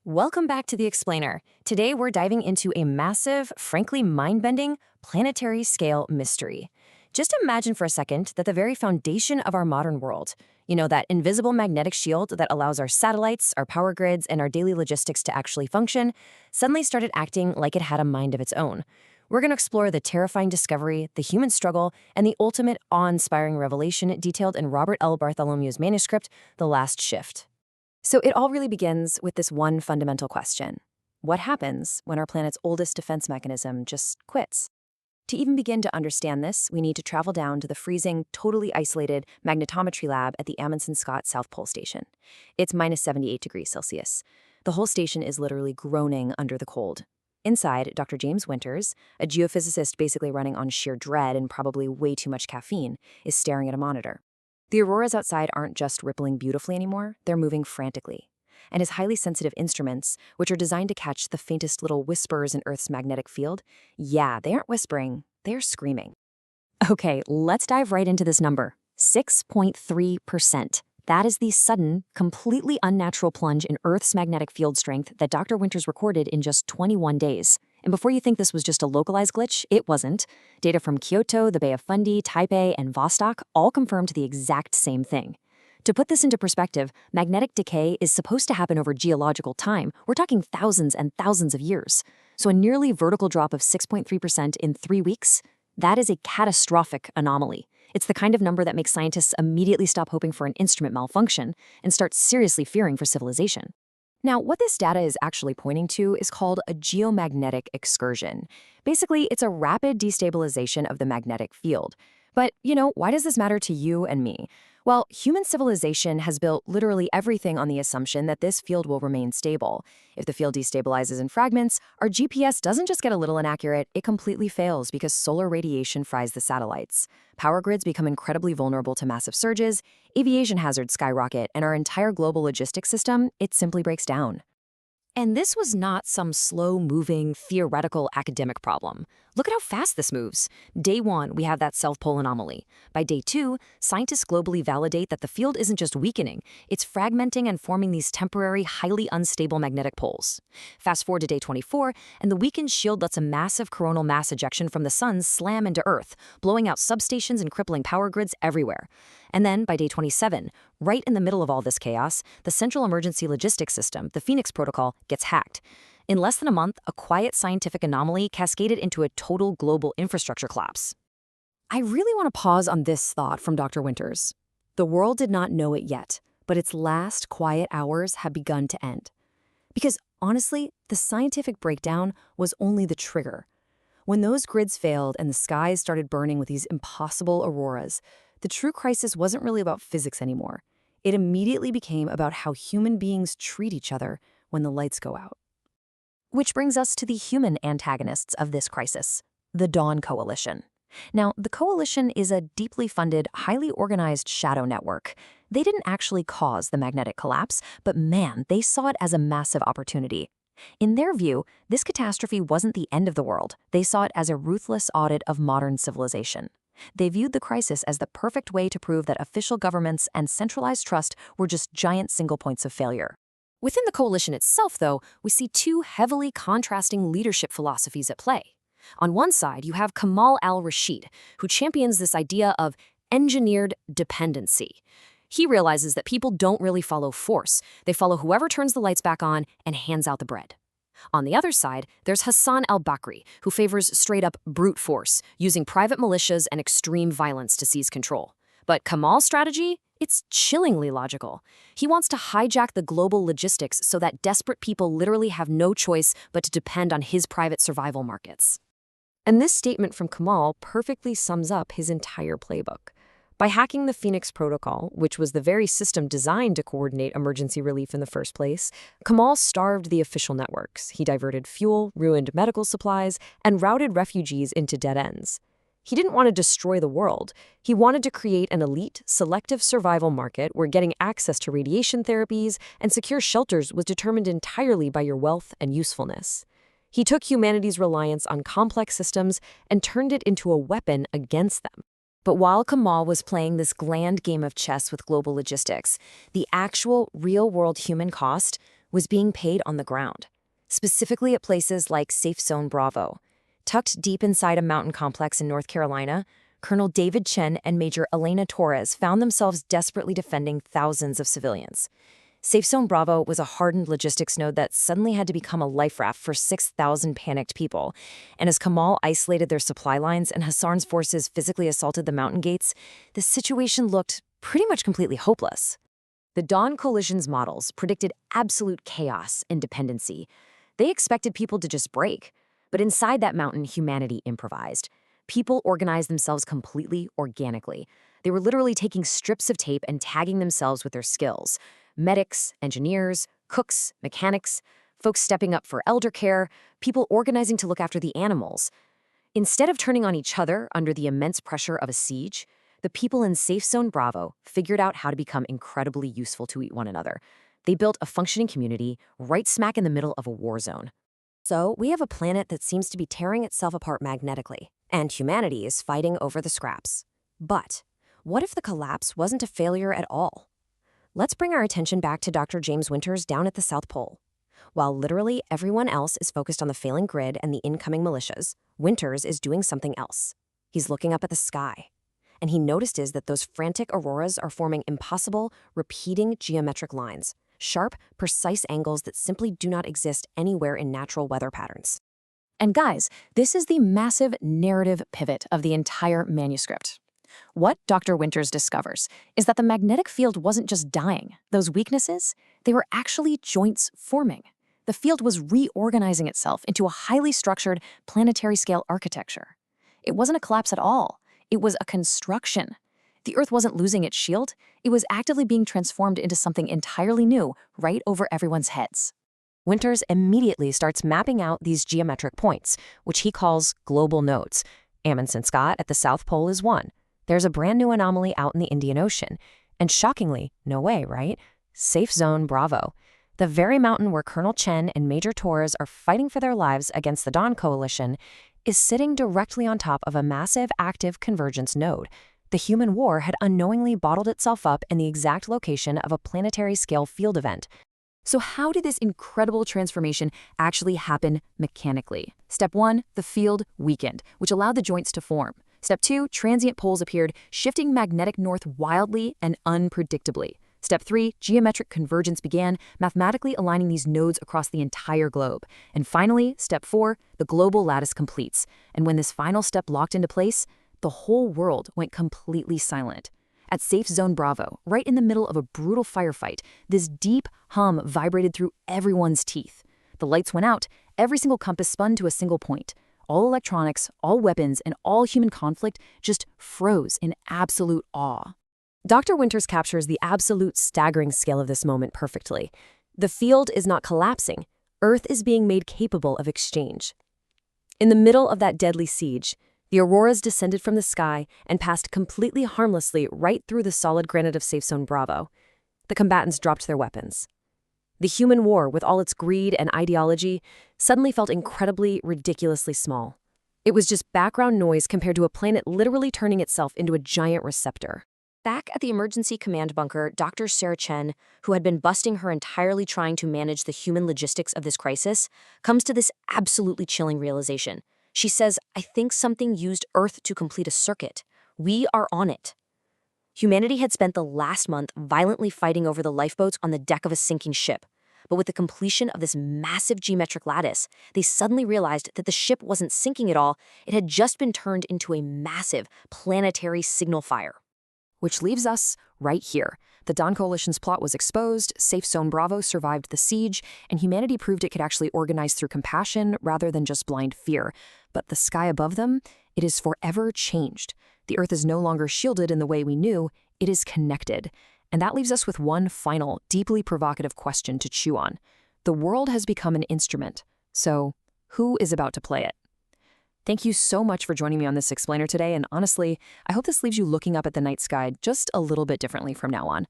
Welcome back to The Explainer. Today we're diving into a massive, frankly mind-bending, planetary scale mystery. Just imagine for a second that the very foundation of our modern world, that invisible magnetic shield that allows our satellites, our power grids, and our daily logistics to actually function, suddenly started acting like it had a mind of its own. We're going to explore the terrifying discovery, the human struggle, and the ultimate awe-inspiring revelation detailed in Robert L. Bartholomew's manuscript, The Last Shift. So it all really begins with this one fundamental question. What happens when our planet's oldest defense mechanism just quits? To even begin to understand this, we need to travel down to the freezing, totally isolated magnetometry lab at the Amundsen-Scott South Pole Station. It's minus 78 degrees Celsius. The whole station is literally groaning under the cold. Inside, Dr. James Winters, a geophysicist basically running on sheer dread and probably way too much caffeine, is staring at a monitor. The auroras outside aren't just rippling beautifully anymore, they're moving frantically. And his highly sensitive instruments, which are designed to catch the faintest little whispers in Earth's magnetic field, they aren't whispering, they're screaming. Okay, let's dive right into this number, 6.3%. That is the sudden, completely unnatural plunge in Earth's magnetic field strength that Dr. Winters recorded in just 21 days. And before you think this was just a localized glitch, it wasn't. Data from Kyoto, the Bay of Fundy, Taipei, and Vostok all confirmed the exact same thing. To put this into perspective, magnetic decay is supposed to happen over geological time. We're talking thousands and thousands of years. So a nearly vertical drop of 6.3% in 3 weeks, that is a catastrophic anomaly. It's the kind of number that makes scientists immediately stop hoping for an instrument malfunction and start seriously fearing for civilization. Now, what this data is actually pointing to is called a geomagnetic excursion. Basically, it's a rapid destabilization of the magnetic field. But, why does this matter to you and me? Well, human civilization has built literally everything on the assumption that this field will remain stable. If the field destabilizes in fragments, our GPS doesn't just get a little inaccurate, it completely fails because solar radiation fries the satellites. Power grids become incredibly vulnerable to massive surges, aviation hazards skyrocket, and our entire global logistics system, it simply breaks down. And this was not some slow-moving, theoretical academic problem. Look at how fast this moves. Day 1, we have that South Pole anomaly. By day 2, scientists globally validate that the field isn't just weakening, it's fragmenting and forming these temporary, highly unstable magnetic poles. Fast forward to day 24, and the weakened shield lets a massive coronal mass ejection from the sun slam into Earth, blowing out substations and crippling power grids everywhere. And then, by day 27, right in the middle of all this chaos, the Central Emergency Logistics System, the Phoenix Protocol, gets hacked. In less than a month, a quiet scientific anomaly cascaded into a total global infrastructure collapse. I really want to pause on this thought from Dr. Winters. The world did not know it yet, but its last quiet hours have begun to end. Because honestly, the scientific breakdown was only the trigger. When those grids failed and the skies started burning with these impossible auroras, the true crisis wasn't really about physics anymore. It immediately became about how human beings treat each other when the lights go out. Which brings us to the human antagonists of this crisis, the Dawn Coalition. Now, the coalition is a deeply funded, highly organized shadow network. They didn't actually cause the magnetic collapse, but man, they saw it as a massive opportunity. In their view, this catastrophe wasn't the end of the world. They saw it as a ruthless audit of modern civilization. They viewed the crisis as the perfect way to prove that official governments and centralized trust were just giant single points of failure. Within the coalition itself, though, we see two heavily contrasting leadership philosophies at play. On one side, you have Kamal al-Rashid, who champions this idea of engineered dependency. He realizes that people don't really follow force. They follow whoever turns the lights back on and hands out the bread. On the other side, there's Hassan al-Bakri, who favors straight-up brute force, using private militias and extreme violence to seize control. But Kamal's strategy? It's chillingly logical. He wants to hijack the global logistics so that desperate people literally have no choice but to depend on his private survival markets. And this statement from Kamal perfectly sums up his entire playbook. By hacking the Phoenix Protocol, which was the very system designed to coordinate emergency relief in the first place, Kamal starved the official networks. He diverted fuel, ruined medical supplies, and routed refugees into dead ends. He didn't want to destroy the world. He wanted to create an elite, selective survival market where getting access to radiation therapies and secure shelters was determined entirely by your wealth and usefulness. He took humanity's reliance on complex systems and turned it into a weapon against them. But while Kamal was playing this grand game of chess with global logistics, the actual real-world human cost was being paid on the ground, specifically at places like Safe Zone Bravo. Tucked deep inside a mountain complex in North Carolina, Colonel David Chen and Major Elena Torres found themselves desperately defending thousands of civilians. Safe Zone Bravo was a hardened logistics node that suddenly had to become a life raft for 6,000 panicked people. And as Kamal isolated their supply lines and Hassan's forces physically assaulted the mountain gates, the situation looked pretty much completely hopeless. The Dawn Coalition's models predicted absolute chaos and dependency. They expected people to just break. But inside that mountain, humanity improvised. People organized themselves completely organically. They were literally taking strips of tape and tagging themselves with their skills. Medics, engineers, cooks, mechanics, folks stepping up for elder care, people organizing to look after the animals. Instead of turning on each other under the immense pressure of a siege, the people in Safe Zone Bravo figured out how to become incredibly useful to one another. They built a functioning community right smack in the middle of a war zone. So we have a planet that seems to be tearing itself apart magnetically, and humanity is fighting over the scraps. But what if the collapse wasn't a failure at all? Let's bring our attention back to Dr. James Winters down at the South Pole. While literally everyone else is focused on the failing grid and the incoming militias, Winters is doing something else. He's looking up at the sky, and he notices that those frantic auroras are forming impossible, repeating geometric lines, sharp, precise angles that simply do not exist anywhere in natural weather patterns. And guys, this is the massive narrative pivot of the entire manuscript. What Dr. Winters discovers is that the magnetic field wasn't just dying. Those weaknesses, they were actually joints forming. The field was reorganizing itself into a highly structured planetary-scale architecture. It wasn't a collapse at all. It was a construction. The Earth wasn't losing its shield. It was actively being transformed into something entirely new right over everyone's heads. Winters immediately starts mapping out these geometric points, which he calls global nodes. Amundsen-Scott at the South Pole is one. There's a brand new anomaly out in the Indian Ocean. And shockingly, no way, right? Safe Zone Bravo. The very mountain where Colonel Chen and Major Torres are fighting for their lives against the Dawn Coalition is sitting directly on top of a massive active convergence node. The human war had unknowingly bottled itself up in the exact location of a planetary-scale field event. So how did this incredible transformation actually happen mechanically? Step 1, the field weakened, which allowed the joints to form. Step 2, transient poles appeared, shifting magnetic north wildly and unpredictably. Step 3, geometric convergence began, mathematically aligning these nodes across the entire globe. And finally, Step 4, the global lattice completes. And when this final step locked into place, the whole world went completely silent. At Safe Zone Bravo, right in the middle of a brutal firefight, this deep hum vibrated through everyone's teeth. The lights went out, every single compass spun to a single point. All electronics, all weapons, and all human conflict just froze in absolute awe. Dr. Winters captures the absolute staggering scale of this moment perfectly. The field is not collapsing. Earth is being made capable of exchange. In the middle of that deadly siege, the auroras descended from the sky and passed completely harmlessly right through the solid granite of Safe Zone Bravo. The combatants dropped their weapons. The human war, with all its greed and ideology, suddenly felt incredibly, ridiculously small. It was just background noise compared to a planet literally turning itself into a giant receptor. Back at the emergency command bunker, Dr. Sarah Chen, who had been busting her entirely trying to manage the human logistics of this crisis, comes to this absolutely chilling realization. She says, "I think something used Earth to complete a circuit. We are on it." Humanity had spent the last month violently fighting over the lifeboats on the deck of a sinking ship. But with the completion of this massive geometric lattice, they suddenly realized that the ship wasn't sinking at all. It had just been turned into a massive planetary signal fire. Which leaves us right here. The Dawn Coalition's plot was exposed, Safe Zone Bravo survived the siege, and humanity proved it could actually organize through compassion rather than just blind fear. But the sky above them, it is forever changed. The Earth is no longer shielded in the way we knew, it is connected. And that leaves us with one final, deeply provocative question to chew on. The world has become an instrument, so who is about to play it? Thank you so much for joining me on this explainer today, and honestly, I hope this leaves you looking up at the night sky just a little bit differently from now on.